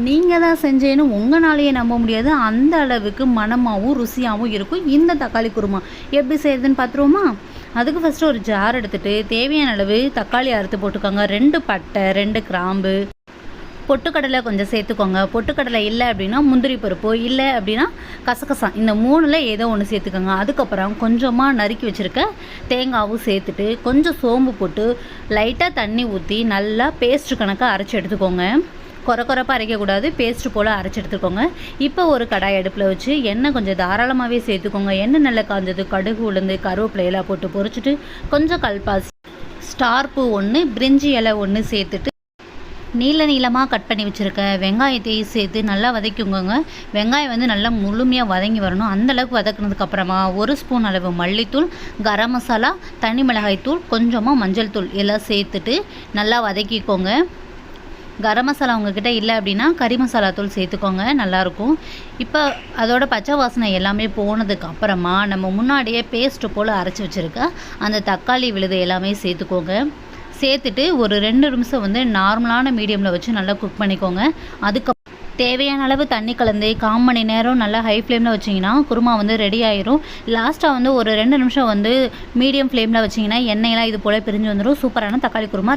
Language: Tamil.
நீங்கள் தான் செஞ்சேன்னு உங்களாலேயே நம்ப முடியாது. அந்த அளவுக்கு மணமாகவும் ருசியாகவும் இருக்கும் இந்த தக்காளி குருமா. எப்படி செய்யுதுன்னு பார்த்துருவோமா? அதுக்கு ஃபஸ்ட்டு ஒரு ஜார் எடுத்துகிட்டு தேவையான அளவு தக்காளி அறுத்து போட்டுக்கோங்க. 2 பட்டை, 2 கிராம்பு, பொட்டுக்கடலை கொஞ்சம் சேர்த்துக்கோங்க. பொட்டுக்கடலை இல்லை அப்படின்னா முந்திரி பருப்பு, இல்லை அப்படின்னா கசகசா, இந்த 3ல் ஏதோ ஒன்று சேர்த்துக்கோங்க. அதுக்கப்புறம் கொஞ்சமாக நறுக்கி வச்சுருக்க தேங்காவும் சேர்த்துட்டு கொஞ்சம் சோம்பு போட்டு லைட்டாக தண்ணி ஊற்றி நல்லா பேஸ்ட் கணக்காக அரைச்சி எடுத்துக்கோங்க. கொரப்பாக அரைக்கக்கூடாது, பேஸ்ட்டு போல் அரைச்சி எடுத்துக்கோங்க. இப்போ ஒரு கடாய் அடுப்பில் வச்சு எண்ணெய் கொஞ்சம் தாராளமாகவே சேர்த்துக்கோங்க. எண்ணெய் நல்லா காஞ்சது கடுகு, உளுந்து, கருவேப்பிலையெல்லாம் போட்டு பொரிச்சிட்டு கொஞ்சம் கல்பாசி, ஸ்டார் பூ 1, பிரிஞ்சி இலை 1 சேர்த்துட்டு நீளமாக கட் பண்ணி வச்சுருக்க வெங்காயத்தையும் சேர்த்து நல்லா வதக்கிக்கோங்க. வெங்காயம் வந்து நல்லா முழுமையாக வதங்கி வரணும். அந்தளவுக்கு வதக்குனதுக்கப்புறமா 1 ஸ்பூன் அளவு மல்லித்தூள், கரம் மசாலா, தனி மிளகாய்த்தூள், கொஞ்சமாக மஞ்சள் தூள் எல்லாம் சேர்த்துட்டு நல்லா வதக்கிக்கோங்க. கரம் மசாலா உங்ககிட்ட இல்லை அப்படின்னா கறி மசாலா தூள் சேர்த்துக்கோங்க, நல்லாயிருக்கும். இப்போ அதோட பச்சை வாசனை எல்லாமே போனதுக்கு அப்புறமா நம்ம முன்னாடியே பேஸ்ட்டு போல் அரைச்சி வச்சுருக்க அந்த தக்காளி விழுது எல்லாமே சேர்த்துக்கோங்க. சேர்த்துட்டு ஒரு 2 நிமிஷம் வந்து நார்மலான மீடியமில் வச்சு நல்லா குக் பண்ணிக்கோங்க. அதுக்கு தேவையான அளவு தண்ணி கலந்து 1/4 மணி நேரம் நல்லா ஹை ஃப்ளேமில் வச்சிங்கன்னா குருமா வந்து ரெடி ஆயிரும். லாஸ்ட்டாக வந்து ஒரு 2 நிமிஷம் வந்து மீடியம் ஃப்ளேமில் வச்சிங்கன்னா எண்ணெயெல்லாம் இது போல் பிரிஞ்சு வந்துடும். சூப்பரான தக்காளி குருமா